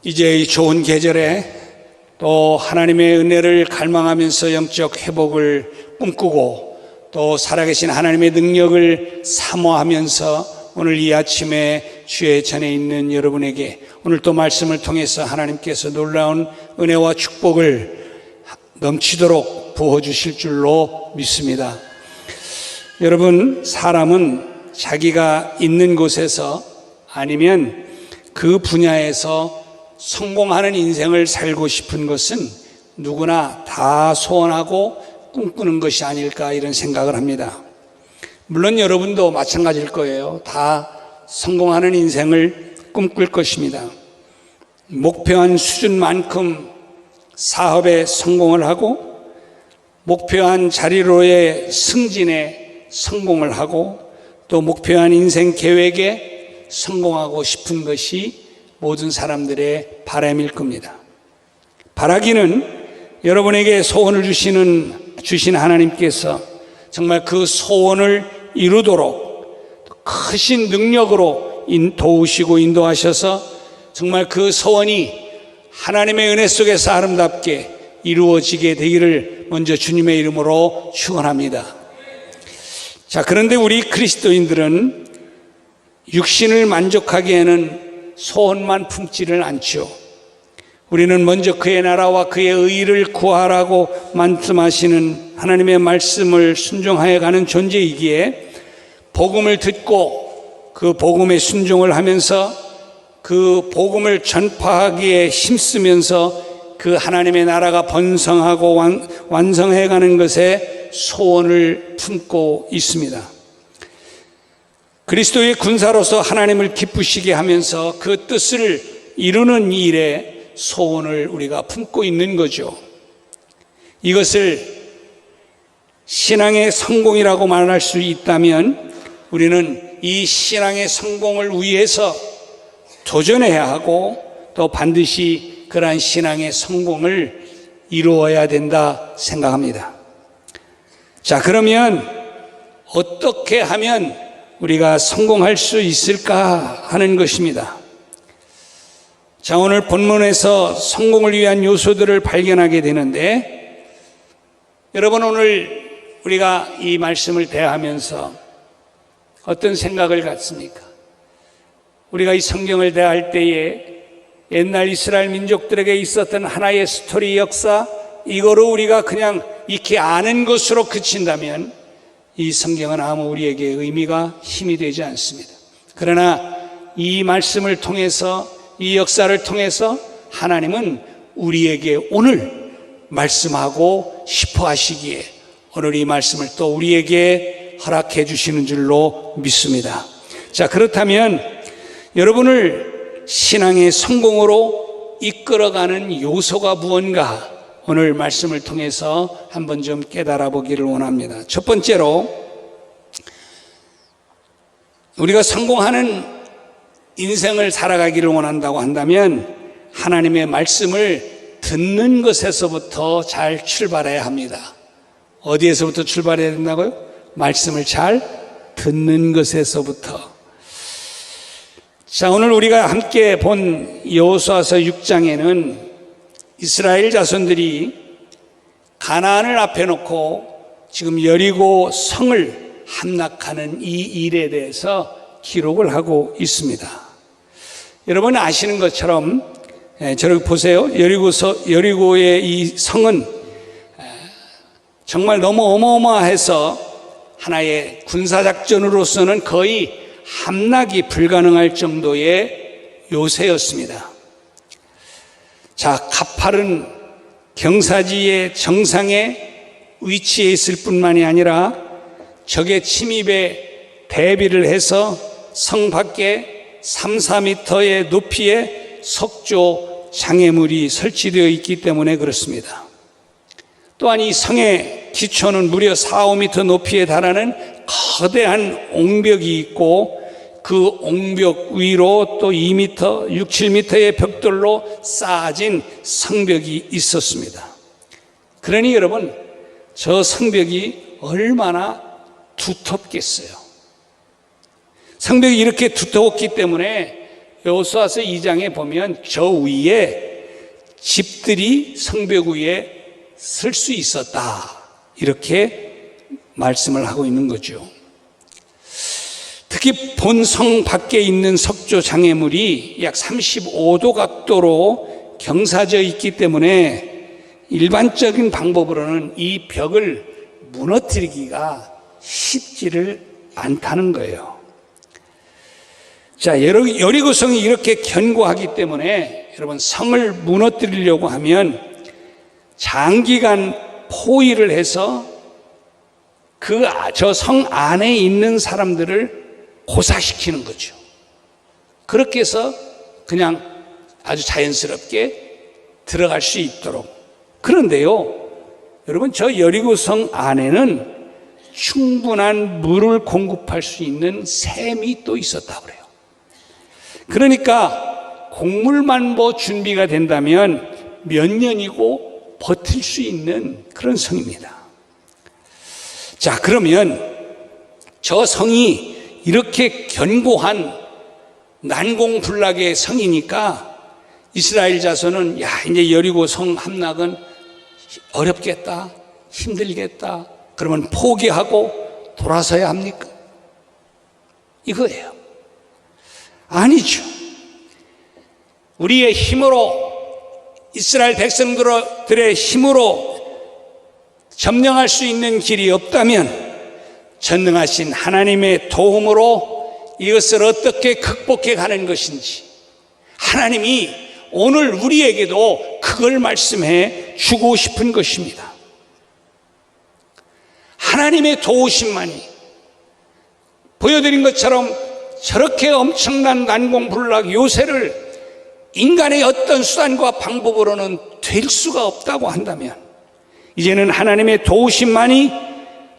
이제 이 좋은 계절에 또 하나님의 은혜를 갈망하면서 영적 회복을 꿈꾸고 또 살아계신 하나님의 능력을 사모하면서 오늘 이 아침에 주의 전에 있는 여러분에게 오늘 또 말씀을 통해서 하나님께서 놀라운 은혜와 축복을 넘치도록 부어주실 줄로 믿습니다. 여러분, 사람은 자기가 있는 곳에서 아니면 그 분야에서 성공하는 인생을 살고 싶은 것은 누구나 다 소원하고 꿈꾸는 것이 아닐까 이런 생각을 합니다. 물론 여러분도 마찬가지일 거예요. 다 성공하는 인생을 꿈꿀 것입니다. 목표한 수준만큼 사업에 성공을 하고 목표한 자리로의 승진에 성공을 하고 또 목표한 인생 계획에 성공하고 싶은 것이 모든 사람들의 바람일 겁니다. 바라기는 여러분에게 소원을 주신 하나님께서 정말 그 소원을 이루도록 크신 능력으로 도우시고 인도하셔서 정말 그 소원이 하나님의 은혜 속에서 아름답게 이루어지게 되기를 먼저 주님의 이름으로 축원합니다. 자, 그런데 우리 그리스도인들은 육신을 만족하기에는 소원만 품지를 않죠. 우리는 먼저 그의 나라와 그의 의를 구하라고 말씀하시는 하나님의 말씀을 순종하여 가는 존재이기에 복음을 듣고 그 복음에 순종을 하면서 그 복음을 전파하기에 힘쓰면서 그 하나님의 나라가 번성하고 완성해 가는 것에 소원을 품고 있습니다. 그리스도의 군사로서 하나님을 기쁘시게 하면서 그 뜻을 이루는 일에 소원을 우리가 품고 있는 거죠. 이것을 신앙의 성공이라고 말할 수 있다면 우리는 이 신앙의 성공을 위해서 도전해야 하고 또 반드시 그러한 신앙의 성공을 이루어야 된다 생각합니다. 자, 그러면 어떻게 하면 우리가 성공할 수 있을까 하는 것입니다. 자, 오늘 본문에서 성공을 위한 요소들을 발견하게 되는데 여러분, 오늘 우리가 이 말씀을 대하면서 어떤 생각을 갖습니까? 우리가 이 성경을 대할 때에 옛날 이스라엘 민족들에게 있었던 하나의 스토리 역사, 이거로 우리가 그냥 익히 아는 것으로 그친다면 이 성경은 아무 우리에게 의미가 힘이 되지 않습니다. 그러나 이 말씀을 통해서, 이 역사를 통해서 하나님은 우리에게 오늘 말씀하고 싶어 하시기에 오늘 이 말씀을 또 우리에게 허락해 주시는 줄로 믿습니다. 자, 그렇다면 여러분을 신앙의 성공으로 이끌어가는 요소가 무언가 오늘 말씀을 통해서 한번 좀 깨달아 보기를 원합니다. 첫 번째로, 우리가 성공하는 인생을 살아가기를 원한다고 한다면 하나님의 말씀을 듣는 것에서부터 잘 출발해야 합니다. 어디에서부터 출발해야 된다고요? 말씀을 잘 듣는 것에서부터. 자, 오늘 우리가 함께 본 여호수아서 6장에는 이스라엘 자손들이 가나안을 앞에 놓고 지금 여리고 성을 함락하는 이 일에 대해서 기록을 하고 있습니다. 여러분 아시는 것처럼 저를 보세요. 여리고의 이 성은 정말 너무 어마어마해서 하나의 군사작전으로서는 거의 함락이 불가능할 정도의 요새였습니다. 자, 가파른 경사지의 정상에 위치해 있을 뿐만이 아니라 적의 침입에 대비를 해서 성 밖에 3, 4m의 높이의 석조 장애물이 설치되어 있기 때문에 그렇습니다. 또한 이 성의 기초는 무려 4, 5m 높이에 달하는 거대한 옹벽이 있고 그 옹벽 위로 또 2m, 6, 7m의 벽돌로 쌓아진 성벽이 있었습니다. 그러니 여러분, 저 성벽이 얼마나 두텁겠어요. 성벽이 이렇게 두터웠기 때문에 여호수아서 2장에 보면 저 위에 집들이 성벽 위에 설 수 있었다, 이렇게 말씀을 하고 있는 거죠. 특히 본성 밖에 있는 석조 장애물이 약 35도 각도로 경사져 있기 때문에 일반적인 방법으로는 이 벽을 무너뜨리기가 쉽지를 않다는 거예요. 자, 여리고성이 이렇게 견고하기 때문에 여러분, 성을 무너뜨리려고 하면 장기간 포위를 해서 저 성 안에 있는 사람들을 고사시키는 거죠. 그렇게 해서 그냥 아주 자연스럽게 들어갈 수 있도록. 그런데요, 여러분, 저 여리고성 안에는 충분한 물을 공급할 수 있는 샘이 또 있었다고 그래요. 그러니까 곡물만 뭐 준비가 된다면 몇 년이고 버틸 수 있는 그런 성입니다. 자, 그러면 저 성이 이렇게 견고한 난공불락의 성이니까 이스라엘 자손은 야, 이제 여리고 성 함락은 어렵겠다, 힘들겠다, 그러면 포기하고 돌아서야 합니까? 이거예요. 아니죠. 우리의 힘으로, 이스라엘 백성들의 힘으로 점령할 수 있는 길이 없다면 전능하신 하나님의 도움으로 이것을 어떻게 극복해 가는 것인지 하나님이 오늘 우리에게도 그걸 말씀해 주고 싶은 것입니다. 하나님의 도우심만이, 보여드린 것처럼 저렇게 엄청난 난공불락 요새를 인간의 어떤 수단과 방법으로는 될 수가 없다고 한다면 이제는 하나님의 도우심만이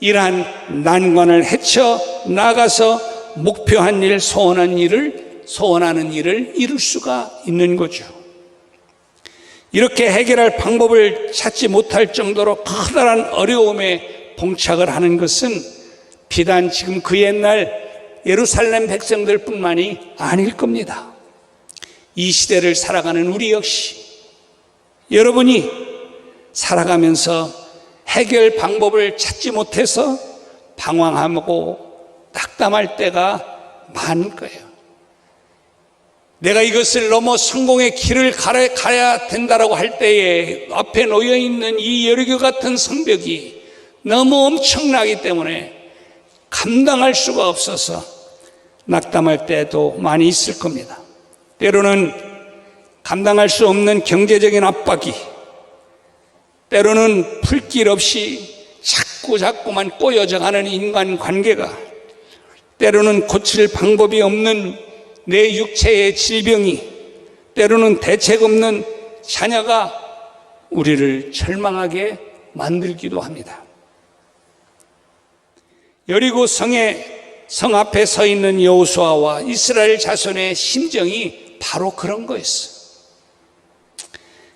이러한 난관을 헤쳐 나가서 목표한 일, 소원하는 일을 이룰 수가 있는 거죠. 이렇게 해결할 방법을 찾지 못할 정도로 커다란 어려움에 봉착을 하는 것은 비단 지금 그 옛날 예루살렘 백성들뿐만이 아닐 겁니다. 이 시대를 살아가는 우리 역시 여러분이 살아가면서 해결 방법을 찾지 못해서 방황하고 낙담할 때가 많을 거예요. 내가 이것을 넘어 성공의 길을 가야 된다라고 할 때에 앞에 놓여 있는 이 여리고 같은 성벽이 너무 엄청나기 때문에 감당할 수가 없어서 낙담할 때도 많이 있을 겁니다. 때로는 감당할 수 없는 경제적인 압박이, 때로는 풀길 없이 자꾸만 꼬여져 가는 인간관계가, 때로는 고칠 방법이 없는 내 육체의 질병이, 때로는 대책 없는 자녀가 우리를 절망하게 만들기도 합니다. 여리고 성 앞에 서 있는 여호수아와 이스라엘 자손의 심정이 바로 그런 거였어요.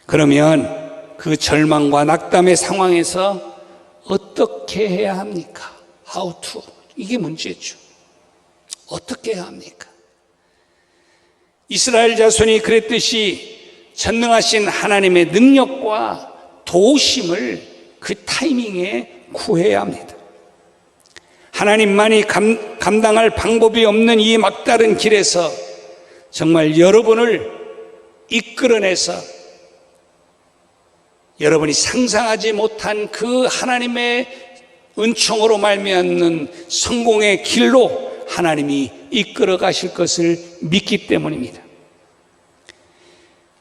그러면 그 절망과 낙담의 상황에서 어떻게 해야 합니까? How to. 이게 문제죠. 어떻게 해야 합니까? 이스라엘 자손이 그랬듯이 전능하신 하나님의 능력과 도우심을 그 타이밍에 구해야 합니다. 하나님만이 감당할 방법이 없는 이 막다른 길에서 정말 여러분을 이끌어내서 여러분이 상상하지 못한 그 하나님의 은총으로 말미암는 성공의 길로 하나님이 이끌어 가실 것을 믿기 때문입니다.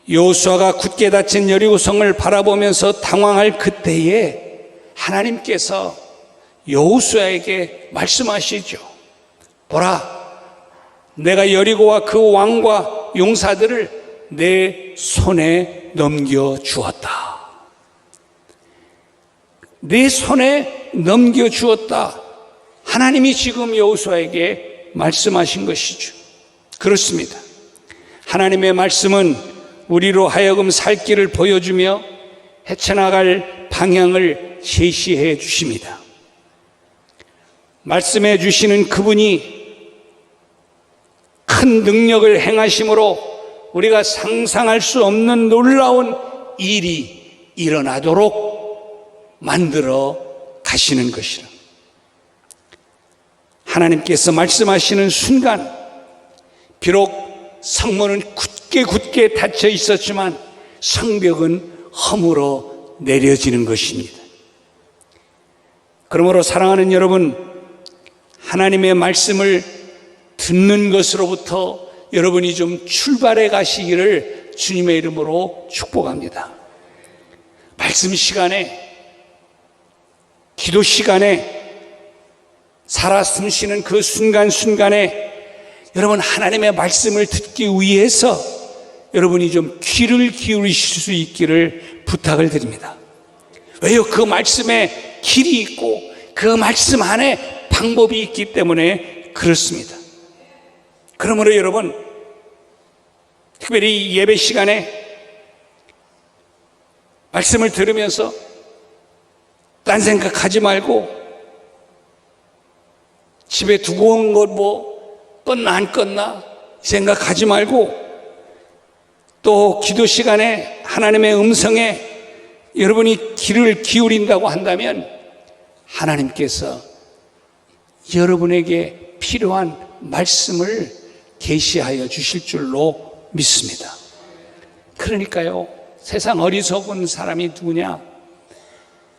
여호수아가 굳게 닫힌 여리고성을 바라보면서 당황할 그때에 하나님께서 여호수아에게 말씀하시죠. 보라, 내가 여리고와 그 왕과 용사들을 내 손에 넘겨주었다. 내 손에 넘겨주었다. 하나님이 지금 여호수아에게 말씀하신 것이죠. 그렇습니다. 하나님의 말씀은 우리로 하여금 살 길을 보여주며 헤쳐나갈 방향을 제시해 주십니다. 말씀해 주시는 그분이 큰 능력을 행하심으로 우리가 상상할 수 없는 놀라운 일이 일어나도록 만들어 가시는 것이라. 하나님께서 말씀하시는 순간 비록 성문은 굳게 닫혀 있었지만 성벽은 허물어 내려지는 것입니다. 그러므로 사랑하는 여러분, 하나님의 말씀을 듣는 것으로부터 여러분이 좀 출발해 가시기를 주님의 이름으로 축복합니다. 말씀 시간에, 기도 시간에, 살아 숨쉬는 그 순간순간에 여러분 하나님의 말씀을 듣기 위해서 여러분이 좀 귀를 기울이실 수 있기를 부탁을 드립니다. 왜요? 그 말씀에 길이 있고 그 말씀 안에 방법이 있기 때문에 그렇습니다. 그러므로 여러분, 특별히 예배 시간에 말씀을 들으면서 딴 생각하지 말고 집에 두고 온 것 껐나 안 껐나 생각하지 말고 또 기도 시간에 하나님의 음성에 여러분이 귀를 기울인다고 한다면 하나님께서 여러분에게 필요한 말씀을 계시하여 주실 줄로 믿습니다. 그러니까요, 세상 어리석은 사람이 누구냐?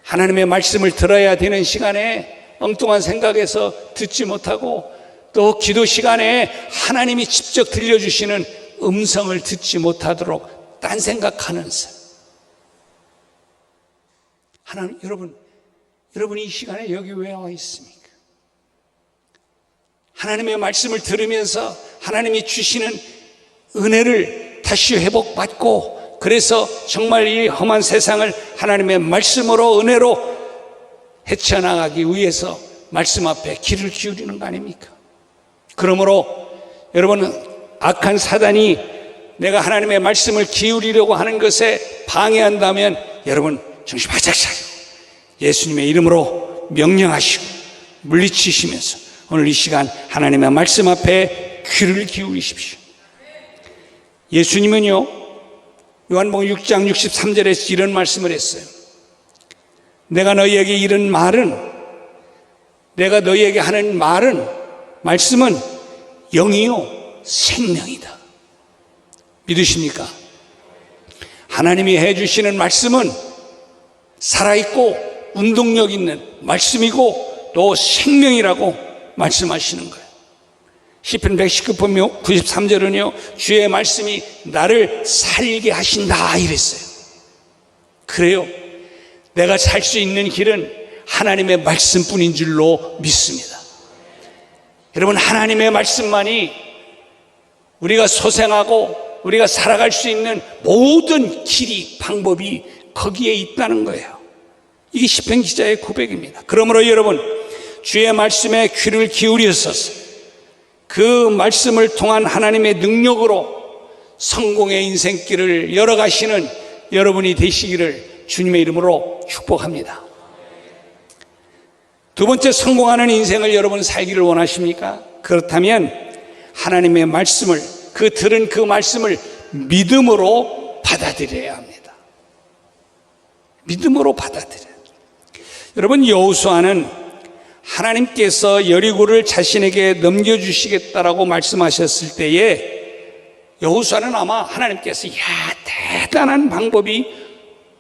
하나님의 말씀을 들어야 되는 시간에 엉뚱한 생각에서 듣지 못하고 또 기도 시간에 하나님이 직접 들려주시는 음성을 듣지 못하도록 딴 생각하는 사람. 하나님, 여러분이 이 시간에 여기 왜 와 있습니까? 하나님의 말씀을 들으면서 하나님이 주시는 은혜를 다시 회복받고 그래서 정말 이 험한 세상을 하나님의 말씀으로 은혜로 헤쳐나가기 위해서 말씀 앞에 귀를 기울이는 거 아닙니까? 그러므로 여러분은 악한 사단이 내가 하나님의 말씀을 기울이려고 하는 것에 방해한다면 여러분 정신 바짝 차려 예수님의 이름으로 명령하시고 물리치시면서 오늘 이 시간 하나님의 말씀 앞에 귀를 기울이십시오. 예수님은요, 요한복음 6장 63절에서 이런 말씀을 했어요. 내가 너희에게 이른 말은, 내가 너희에게 하는 말씀은 영이요 생명이다. 믿으십니까? 하나님이 해주시는 말씀은 살아있고 운동력 있는 말씀이고 또 생명이라고 말씀하시는 거예요. 시편 119편 93절은요 주의 말씀이 나를 살게 하신다 이랬어요. 그래요, 내가 살 수 있는 길은 하나님의 말씀뿐인 줄로 믿습니다. 여러분, 하나님의 말씀만이 우리가 소생하고 우리가 살아갈 수 있는 모든 길이, 방법이 거기에 있다는 거예요. 이게 시편 기자의 고백입니다. 그러므로 여러분, 주의 말씀에 귀를 기울이셔서 그 말씀을 통한 하나님의 능력으로 성공의 인생길을 열어가시는 여러분이 되시기를 주님의 이름으로 축복합니다. 두 번째, 성공하는 인생을 여러분 살기를 원하십니까? 그렇다면 하나님의 말씀을, 들은 그 말씀을 믿음으로 받아들여야 합니다. 믿음으로 받아들여야 합니다. 여러분, 여호수아는 하나님께서 여리고를 자신에게 넘겨주시겠다라고 말씀하셨을 때에 여호수아는 아마 하나님께서 대단한 방법이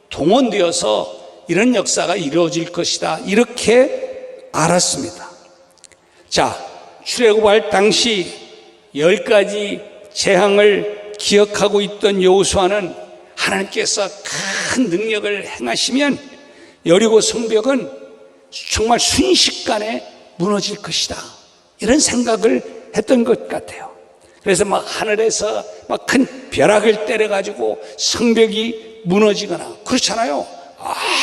동원되어서 이런 역사가 이루어질 것이다 이렇게 알았습니다. 자, 출애굽할 당시 10가지 재앙을 기억하고 있던 여호수아는 하나님께서 큰 능력을 행하시면 여리고 성벽은 정말 순식간에 무너질 것이다 이런 생각을 했던 것 같아요. 그래서 막 하늘에서 막 큰 벼락을 때려가지고 성벽이 무너지거나 그렇잖아요.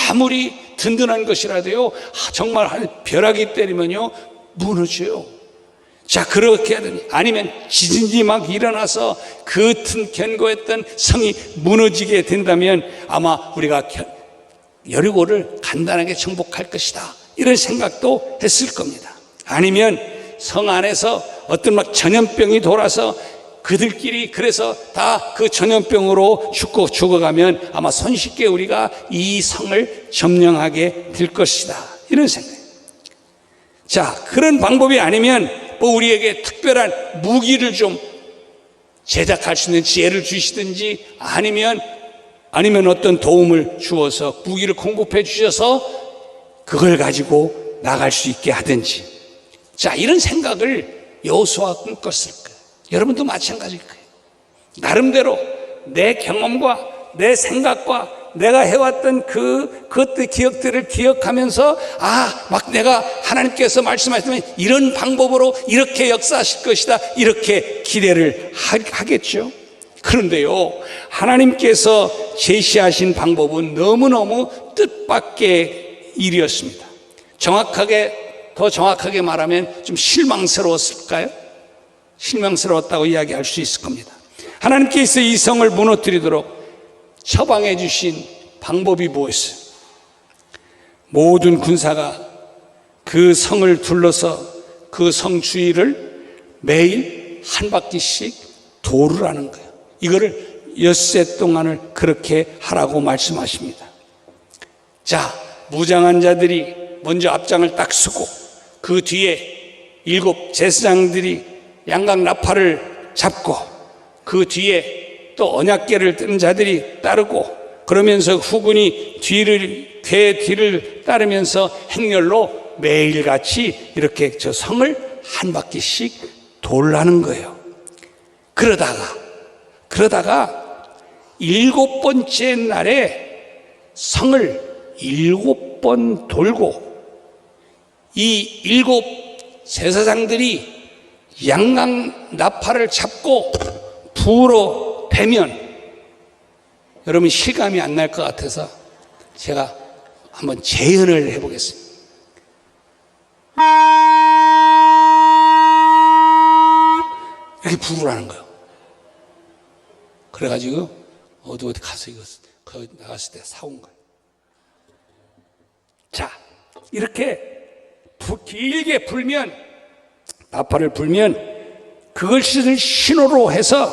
아무리 든든한 것이라도요 정말 벼락이 때리면요 무너져요. 자, 그렇게 하더니 아니면 지진이 막 일어나서 그 견고했던 성이 무너지게 된다면 아마 우리가 여리고를 간단하게 정복할 것이다 이런 생각도 했을 겁니다. 아니면 성 안에서 어떤 막 전염병이 돌아서 그들끼리 그래서 다 그 전염병으로 죽어가면 아마 손쉽게 우리가 이 성을 점령하게 될 것이다. 이런 생각. 자, 그런 방법이 아니면 뭐 우리에게 특별한 무기를 좀 제작할 수 있는 지혜를 주시든지 아니면 어떤 도움을 주어서 무기를 공급해 주셔서 그걸 가지고 나갈 수 있게 하든지. 자, 이런 생각을 여호수아가 꿈꿨을 거예요. 여러분도 마찬가지일 거예요. 나름대로 내 경험과 내 생각과 내가 해왔던 그것들 기억들을 기억하면서 막 내가 하나님께서 말씀하시면 이런 방법으로 이렇게 역사하실 것이다, 이렇게 기대를 하겠죠. 그런데요, 하나님께서 제시하신 방법은 너무너무 뜻밖의 일이었습니다. 더 정확하게 말하면 좀 실망스러웠을까요? 실망스러웠다고 이야기할 수 있을 겁니다. 하나님께서 이 성을 무너뜨리도록 처방해 주신 방법이 뭐였어요? 모든 군사가 그 성을 둘러서 그 성 주위를 매일 한 바퀴씩 도르라는 거예요. 이거를 엿새 동안을 그렇게 하라고 말씀하십니다. 자, 무장한 자들이 먼저 앞장을 딱 서고 그 뒤에 7 제사장들이 양각 나팔을 잡고 그 뒤에 또 언약궤를 든 자들이 따르고 그러면서 후군이 궤 뒤를 따르면서 행렬로 매일같이 이렇게 저 성을 한 바퀴씩 돌라는 거예요. 그러다가 7번째 날에 성을 7번 돌고 이 7 제사장들이 양각 나팔을 잡고 불어 대면 여러분 실감이 안 날 것 같아서 제가 한번 재현을 해보겠습니다. 이렇게 부르라는 거예요. 그래가지고 어디 가서 이거 거기 나갔을 때 사온 거예요. 자, 이렇게 길게 불면 나팔을 불면 그것을 신호로 해서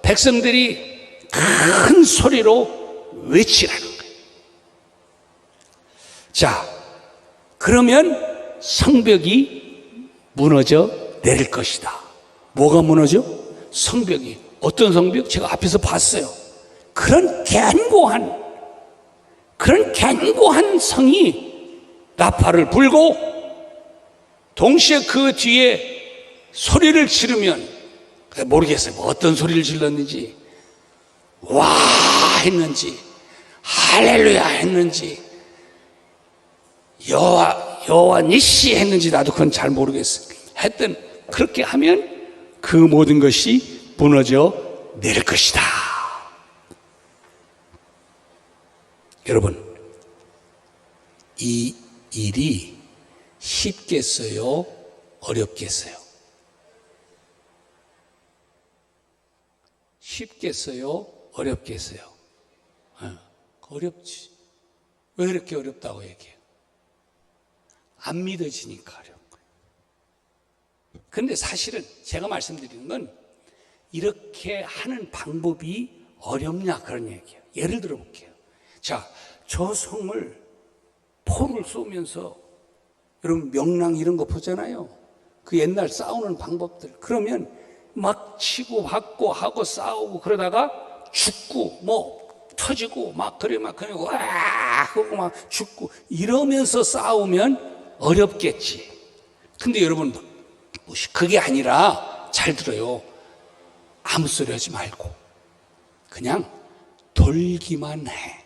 백성들이 큰 소리로 외치라는 거예요. 자, 그러면 성벽이 무너져 내릴 것이다. 뭐가 무너져? 성벽이. 어떤 성벽? 제가 앞에서 봤어요. 그런 견고한 성이 나팔을 불고 동시에 그 뒤에 소리를 지르면 모르겠어요. 뭐 어떤 소리를 질렀는지 와 했는지 할렐루야 했는지 여호와 니시 했는지 나도 그건 잘 모르겠어요. 하여튼 그렇게 하면 그 모든 것이 무너져 내릴 것이다. 여러분, 이 일이 쉽겠어요? 어렵겠어요? 쉽겠어요? 어렵겠어요? 어렵지. 왜 이렇게 어렵다고 얘기해요? 안 믿어지니까 어려운 거예요. 그런데 사실은 제가 말씀드리는 건 이렇게 하는 방법이 어렵냐 그런 얘기예요. 예를 들어 볼게요. 자, 저 성을 포를 쏘면서 여러분 명랑 이런 거 보잖아요. 그 옛날 싸우는 방법들. 그러면 막 치고 받고 하고 싸우고 그러다가 죽고 뭐 터지고 막 그래 와 하고 막 죽고 이러면서 싸우면 어렵겠지. 근데 여러분 그게 아니라 잘 들어요. 아무 소리 하지 말고 그냥 돌기만 해.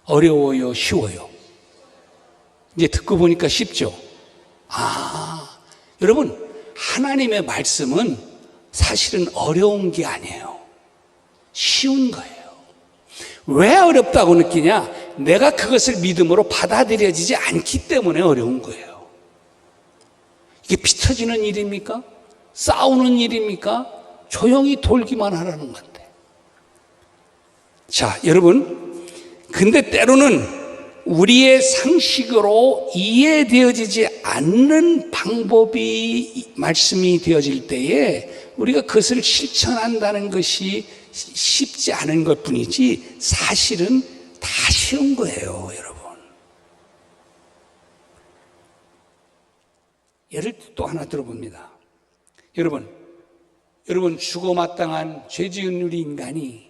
어려워요? 쉬워요? 이제 듣고 보니까 쉽죠? 여러분 하나님의 말씀은 사실은 어려운 게 아니에요. 쉬운 거예요. 왜 어렵다고 느끼냐? 내가 그것을 믿음으로 받아들여지지 않기 때문에 어려운 거예요. 이게 피 터지는 일입니까? 싸우는 일입니까? 조용히 돌기만 하라는 건데. 자, 여러분, 근데 때로는 우리의 상식으로 이해되어지지 않는 방법이 말씀이 되어질 때에 우리가 그것을 실천한다는 것이 쉽지 않은 것 뿐이지 사실은 다 쉬운 거예요, 여러분. 예를 또 하나 들어봅니다. 여러분 죽어 마땅한 죄 지은 우리 인간이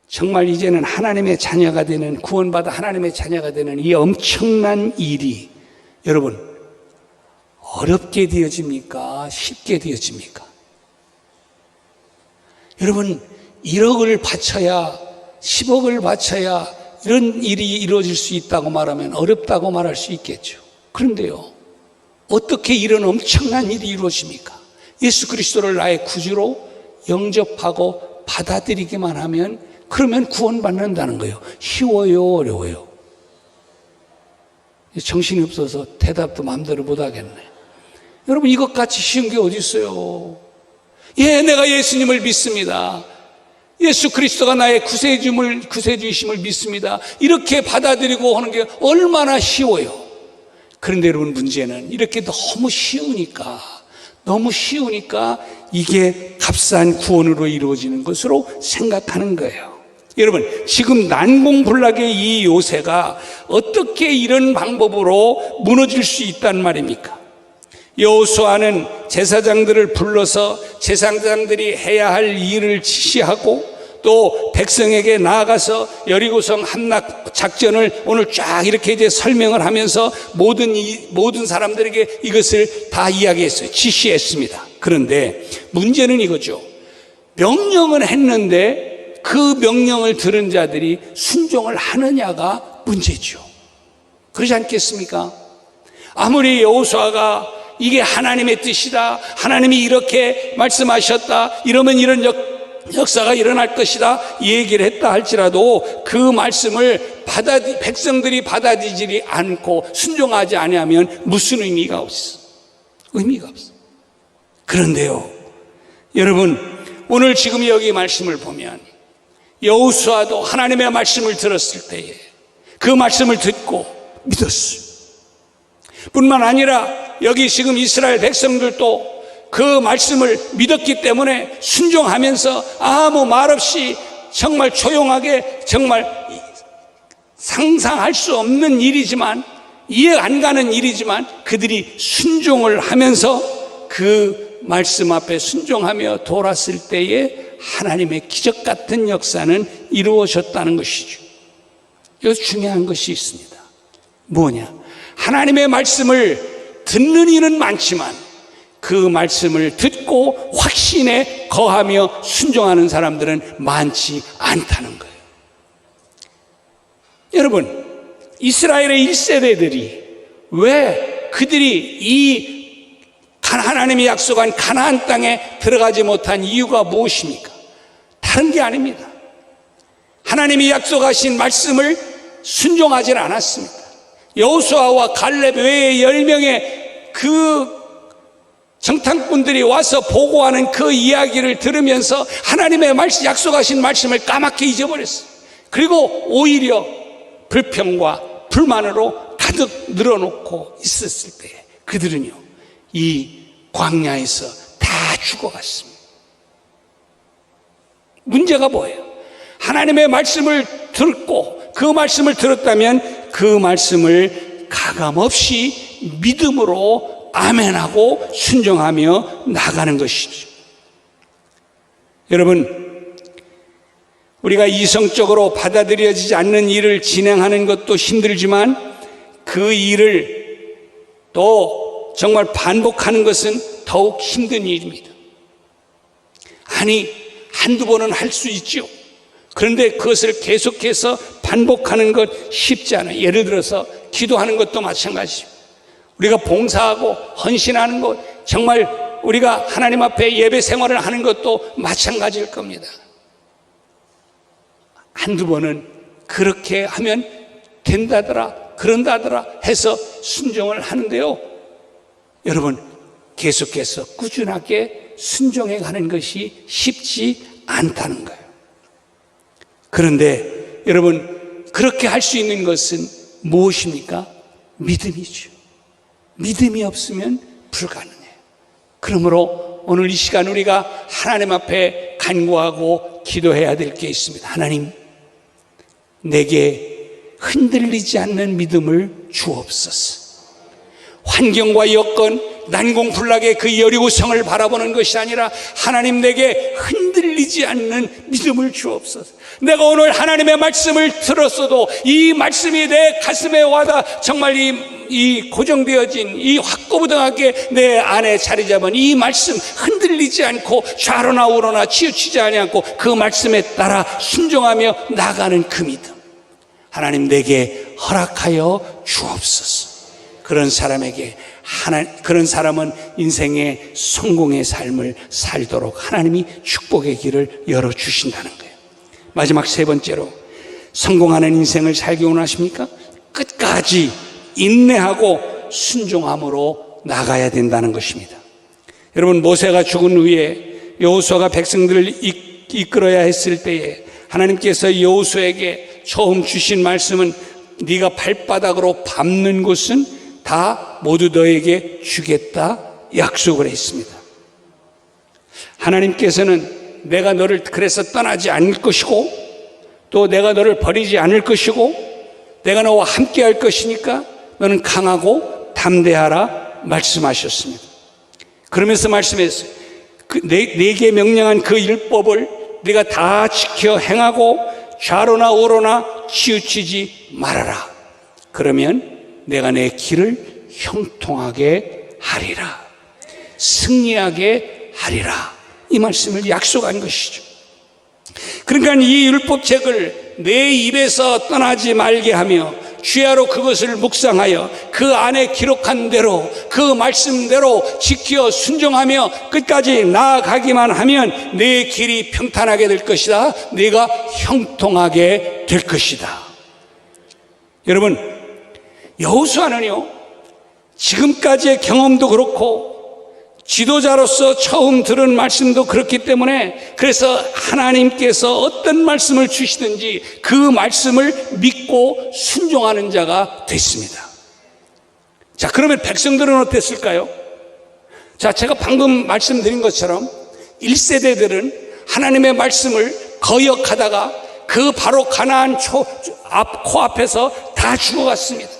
정말 이제는 하나님의 자녀가 되는, 구원받아 하나님의 자녀가 되는 이 엄청난 일이 여러분 어렵게 되어집니까? 쉽게 되어집니까? 여러분 1억을 바쳐야 10억을 바쳐야 이런 일이 이루어질 수 있다고 말하면 어렵다고 말할 수 있겠죠. 그런데요, 어떻게 이런 엄청난 일이 이루어집니까? 예수 그리스도를 나의 구주로 영접하고 받아들이기만 하면 그러면 구원받는다는 거예요. 쉬워요, 어려워요? 정신이 없어서 대답도 마음대로 못하겠네. 여러분 이것같이 쉬운 게 어디 있어요? 예, 내가 예수님을 믿습니다. 예수 그리스도가 나의 구세주이심을 믿습니다. 이렇게 받아들이고 하는 게 얼마나 쉬워요. 그런데 여러분 문제는 이렇게 너무 쉬우니까 이게 값싼 구원으로 이루어지는 것으로 생각하는 거예요. 여러분 지금 난공불락의 이 요새가 어떻게 이런 방법으로 무너질 수 있단 말입니까? 여호수아는 제사장들을 불러서 제사장들이 해야 할 일을 지시하고 또 백성에게 나아가서 여리고성 함락 작전을 오늘 쫙 이렇게 이제 설명을 하면서 모든 사람들에게 이것을 다 이야기했어요. 지시했습니다. 그런데 문제는 이거죠. 명령을 했는데 그 명령을 들은 자들이 순종을 하느냐가 문제죠. 그렇지 않겠습니까? 아무리 여호수아가 이게 하나님의 뜻이다, 하나님이 이렇게 말씀하셨다, 이러면 이런 역사가 일어날 것이다 얘기를 했다 할지라도 그 말씀을 백성들이 받아들이지 않고 순종하지 않으면 무슨 의미가 없어. 의미가 없어. 그런데요, 여러분 오늘 지금 여기 말씀을 보면 여호수아도 하나님의 말씀을 들었을 때에 그 말씀을 듣고 믿었어요. 뿐만 아니라 여기 지금 이스라엘 백성들도 그 말씀을 믿었기 때문에 순종하면서 아무 말 없이 정말 조용하게, 정말 상상할 수 없는 일이지만, 이해 안 가는 일이지만 그들이 순종을 하면서 그 말씀 앞에 순종하며 돌았을 때에 하나님의 기적 같은 역사는 이루어졌다는 것이죠. 여기서 중요한 것이 있습니다. 뭐냐? 하나님의 말씀을 듣는 이는 많지만 그 말씀을 듣고 확신에 거하며 순종하는 사람들은 많지 않다는 거예요. 여러분, 이스라엘의 1세대들이 왜 그들이 이 하나님이 약속한 가나안 땅에 들어가지 못한 이유가 무엇입니까? 다른 게 아닙니다. 하나님이 약속하신 말씀을 순종하지 않았습니다. 여호수아와 갈렙 외에 10명의 그 정탐꾼들이 와서 보고하는 그 이야기를 들으면서 하나님의 약속하신 말씀을 까맣게 잊어버렸어요. 그리고 오히려 불평과 불만으로 가득 늘어놓고 있었을 때 그들은요, 이 광야에서 다 죽어갔습니다. 문제가 뭐예요? 하나님의 말씀을 듣고 그 말씀을 들었다면 그 말씀을 가감없이 믿음으로 아멘하고 순종하며 나가는 것이죠. 여러분, 우리가 이성적으로 받아들여지지 않는 일을 진행하는 것도 힘들지만 그 일을 또 정말 반복하는 것은 더욱 힘든 일입니다. 아니, 한두 번은 할 수 있죠. 그런데 그것을 계속해서 반복하는 것 쉽지 않아요. 예를 들어서 기도하는 것도 마찬가지죠. 우리가 봉사하고 헌신하는 것, 정말 우리가 하나님 앞에 예배 생활을 하는 것도 마찬가지일 겁니다. 한두 번은 그렇게 하면 된다더라, 그런다더라 해서 순종을 하는데요, 여러분, 계속해서 꾸준하게 순종해 가는 것이 쉽지 않다는 거예요. 그런데 여러분, 그렇게 할 수 있는 것은 무엇입니까? 믿음이죠. 믿음이 없으면 불가능해요. 그러므로 오늘 이 시간 우리가 하나님 앞에 간구하고 기도해야 될 게 있습니다. 하나님, 내게 흔들리지 않는 믿음을 주옵소서. 환경과 여건, 난공불락의 그 여리고성을 바라보는 것이 아니라 하나님, 내게 흔들리지 않는 믿음을 주옵소서. 내가 오늘 하나님의 말씀을 들었어도 이 말씀이 내 가슴에 와닿아 정말 이 고정되어진 이 확고부동하게 내 안에 자리 잡은 이 말씀 흔들리지 않고 좌로나 우로나 치우치지 않고 그 말씀에 따라 순종하며 나가는 그 믿음, 하나님 내게 허락하여 주옵소서. 그런 사람에게 그런 사람은 인생의 성공의 삶을 살도록 하나님이 축복의 길을 열어주신다는 거예요. 마지막 세 번째로, 성공하는 인생을 살기 원하십니까? 끝까지 인내하고 순종함으로 나가야 된다는 것입니다. 여러분, 모세가 죽은 후에 여호수아가 백성들을 이끌어야 했을 때에 하나님께서 여호수아에게 처음 주신 말씀은 네가 발바닥으로 밟는 곳은 다 모두 너에게 주겠다 약속을 했습니다. 하나님께서는 내가 너를 그래서 떠나지 않을 것이고, 또 내가 너를 버리지 않을 것이고, 내가 너와 함께 할 것이니까 너는 강하고 담대하라 말씀하셨습니다. 그러면서 말씀했어요. 내게 명령한 그 율법을 네가 다 지켜 행하고 좌로나 우로나 치우치지 말아라. 그러면 내가 내 길을 형통하게 하리라, 승리하게 하리라, 이 말씀을 약속한 것이죠. 그러니까 이 율법책을 내 입에서 떠나지 말게 하며 주야로 그것을 묵상하여 그 안에 기록한 대로 그 말씀대로 지켜 순종하며 끝까지 나아가기만 하면 내 길이 평탄하게 될 것이다. 네가 형통하게 될 것이다. 여러분, 여호수아는요, 지금까지의 경험도 그렇고 지도자로서 처음 들은 말씀도 그렇기 때문에, 그래서 하나님께서 어떤 말씀을 주시든지 그 말씀을 믿고 순종하는 자가 됐습니다. 자, 그러면 백성들은 어땠을까요? 자, 제가 방금 말씀드린 것처럼 1세대들은 하나님의 말씀을 거역하다가 그 바로 가나안 코앞에서 다 죽어갔습니다.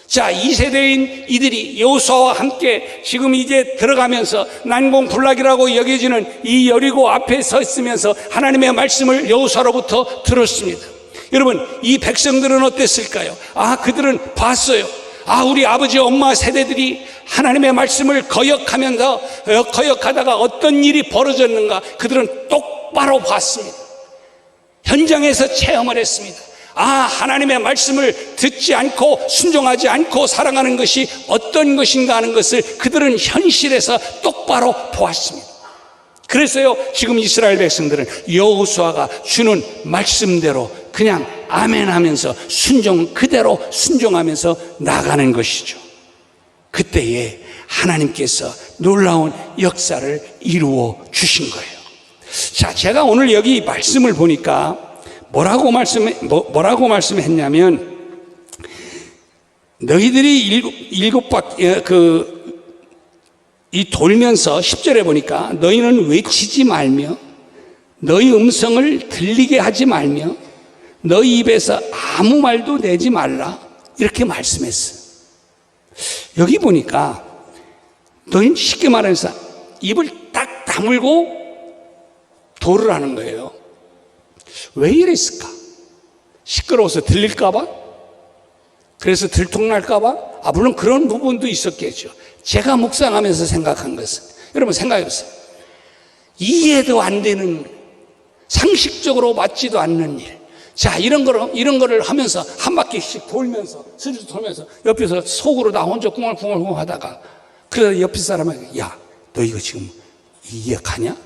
자, 2세대인 이들이 여호수아와 함께 지금 이제 들어가면서 난공불락이라고 여겨지는 이 여리고 앞에 서 있으면서 하나님의 말씀을 여호수아로부터 들었습니다. 여러분, 이 백성들은 어땠을까요? 그들은 봤어요. 우리 아버지 엄마 세대들이 하나님의 말씀을 거역하다가 어떤 일이 벌어졌는가 그들은 똑바로 봤습니다. 현장에서 체험을 했습니다. 하나님의 말씀을 듣지 않고 순종하지 않고 살아가는 것이 어떤 것인가 하는 것을 그들은 현실에서 똑바로 보았습니다. 그래서요, 지금 이스라엘 백성들은 여호수아가 주는 말씀대로 그냥 아멘 하면서 그대로 순종하면서 나가는 것이죠. 그때에 하나님께서 놀라운 역사를 이루어 주신 거예요. 자, 제가 오늘 여기 말씀을 보니까 뭐라고 말씀했냐면, 너희들이 일곱 바퀴 돌면서 10절에 보니까 너희는 외치지 말며 너희 음성을 들리게 하지 말며 너희 입에서 아무 말도 내지 말라, 이렇게 말씀했어요. 여기 보니까 너희는 쉽게 말해서 입을 딱 다물고 돌으라는 거예요. 왜 이랬을까? 시끄러워서 들릴까봐? 그래서 들통날까봐? 물론 그런 부분도 있었겠죠. 제가 묵상하면서 생각한 것은, 여러분 생각해보세요. 이해도 안 되는, 상식적으로 맞지도 않는 일. 자, 이런 거를 하면서 한 바퀴씩 돌면서, 스르르 돌면서 옆에서 속으로 나 혼자 꿍얼꿍얼 하다가, 그래서 옆에 사람에게, 야, 너 이거 지금 이해 가냐?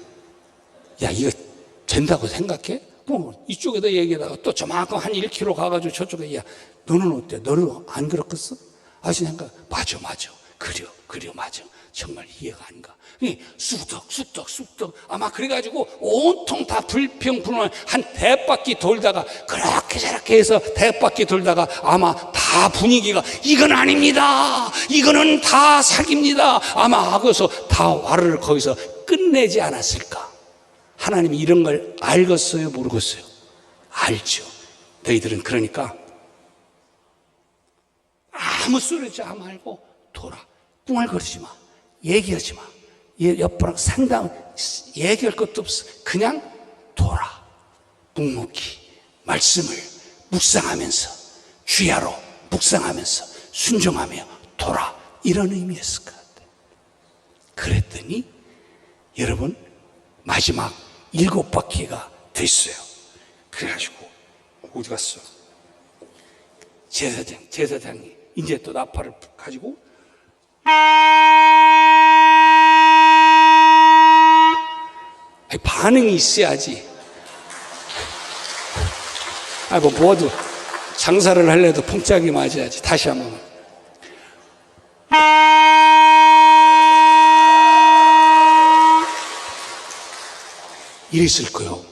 야, 이거 된다고 생각해? 이쪽에다 얘기하다가 또 저만큼 한 1km 가가지고 저쪽에, 야, 너는 어때? 너는 안 그렇겠어? 생각, 맞아. 그려, 맞아. 정말 이해가 안 가. 쑥덕. 아마 그래가지고 온통 다 불평불만 한 대바퀴 돌다가, 그렇게 저렇게 해서 대바퀴 돌다가 아마 다 다 분위기가 이건 아닙니다, 이거는 다 사기입니다, 아마 하고서 다 화를 거기서 끝내지 않았을까? 하나님이 이런 걸 알겠어요, 모르겠어요? 알죠. 너희들은 그러니까 아무 소리지 말고 돌아. 꿍얼거리지 마, 얘기하지 마, 옆으로 상담 얘기할 것도 없어. 그냥 돌아. 묵묵히 말씀을 묵상하면서, 주야로 묵상하면서 순종하며 돌아. 이런 의미였을 것 같아요. 그랬더니 여러분, 마지막 7바퀴가 됐어요. 그래가지고 어디 갔어? 제사장이 이제 또 나팔을 가지고 반응이 있어야지. 모두 장사를 하려도 풍짝이 맞아야지. 다시 한번. 이랬을 거요.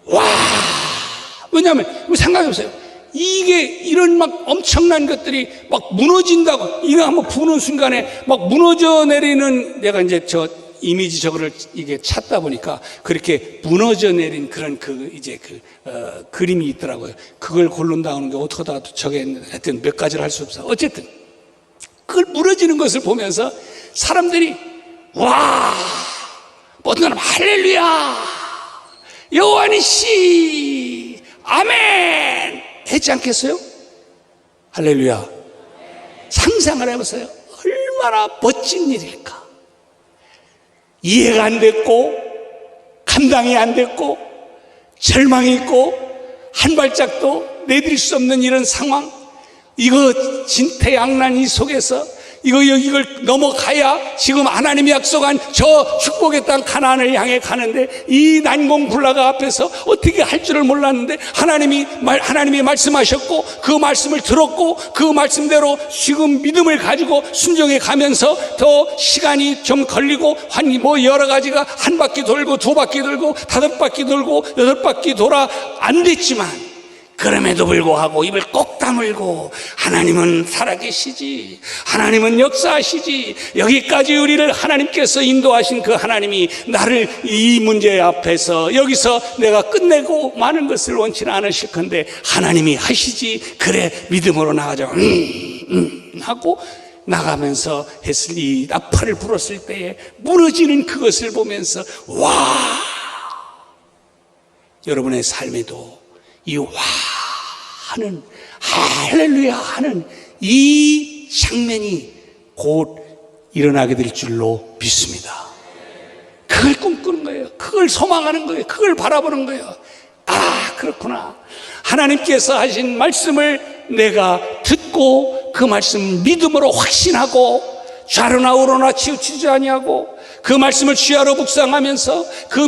와! 왜냐하면 생각해보세요. 이게 이런 막 엄청난 것들이 막 무너진다고, 이거 한번 부는 순간에 막 무너져 내리는, 내가 이제 저 이미지 저거를 이게 찾다 보니까 그렇게 무너져 내린 그런 그림이 있더라고요. 그걸 고른다는 게 어떻게 다 저게 하여튼 몇 가지를 할 수 없어. 어쨌든 그걸 무너지는 것을 보면서 사람들이 와, 어떤 사람 할렐루야, 여호와니시, 아멘 했지 않겠어요? 할렐루야. 상상을 해보세요. 얼마나 멋진 일일까. 이해가 안 됐고, 감당이 안 됐고, 절망이 있고, 한 발짝도 내딜 수 없는 이런 상황, 이거 진퇴양난 이 속에서 이걸 넘어가야 지금 하나님이 약속한 저 축복의 땅 가나안을 향해 가는데, 이 난공불락 앞에서 어떻게 할 줄을 몰랐는데 하나님이 말씀하셨고, 그 말씀을 들었고, 그 말씀대로 지금 믿음을 가지고 순종해 가면서 더 시간이 좀 걸리고 여러 가지가 한 바퀴 돌고 두 바퀴 돌고 5바퀴 돌고 8바퀴 돌아 안 됐지만, 그럼에도 불구하고 입을 꼭 다물고 하나님은 살아계시지, 하나님은 역사하시지, 여기까지 우리를 하나님께서 인도하신 그 하나님이 나를 이 문제 앞에서 여기서 내가 끝내고 마는 것을 원치는 않으실 건데 하나님이 하시지, 그래 믿음으로 나가자 하고 나가면서 했을 이 나팔을 불었을 때에 무너지는 그것을 보면서 와, 여러분의 삶에도 이 와 하는, 할렐루야 하는 이 장면이 곧 일어나게 될 줄로 믿습니다. 그걸 꿈꾸는 거예요. 그걸 소망하는 거예요. 그걸 바라보는 거예요. 아, 그렇구나. 하나님께서 하신 말씀을 내가 듣고 그 말씀 믿음으로 확신하고 좌로나 우로나 치우치지 아니하고 그 말씀을 주야로 묵상하면서 그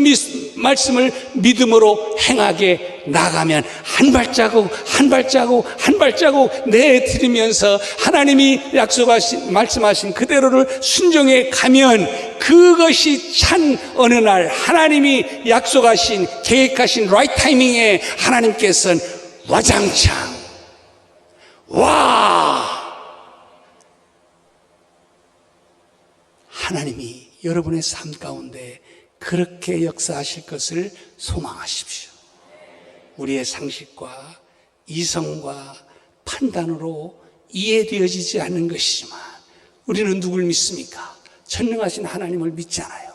말씀을 믿음으로 행하게 나가면 한 발자국 한 발자국 한 발자국 내디디면서 하나님이 약속하신 말씀하신 그대로를 순종해 가면, 그것이 참 어느 날 하나님이 약속하신 계획하신 라이트 타이밍에 하나님께서는 와장창 하나님이 여러분의 삶 가운데 그렇게 역사하실 것을 소망하십시오. 우리의 상식과 이성과 판단으로 이해되어지지 않는 것이지만 우리는 누굴 믿습니까? 전능하신 하나님을 믿잖아요.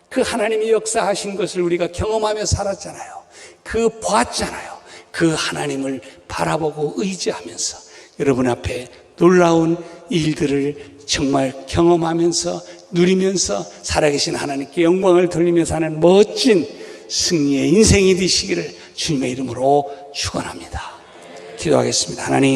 그 하나님이 역사하신 것을 우리가 경험하며 살았잖아요. 그 봤잖아요. 그 하나님을 바라보고 의지하면서 여러분 앞에 놀라운 일들을 정말 경험하면서 누리면서 살아계신 하나님께 영광을 돌리며 사는 멋진 승리의 인생이 되시기를 주님의 이름으로 축원합니다. 기도하겠습니다. 하나님,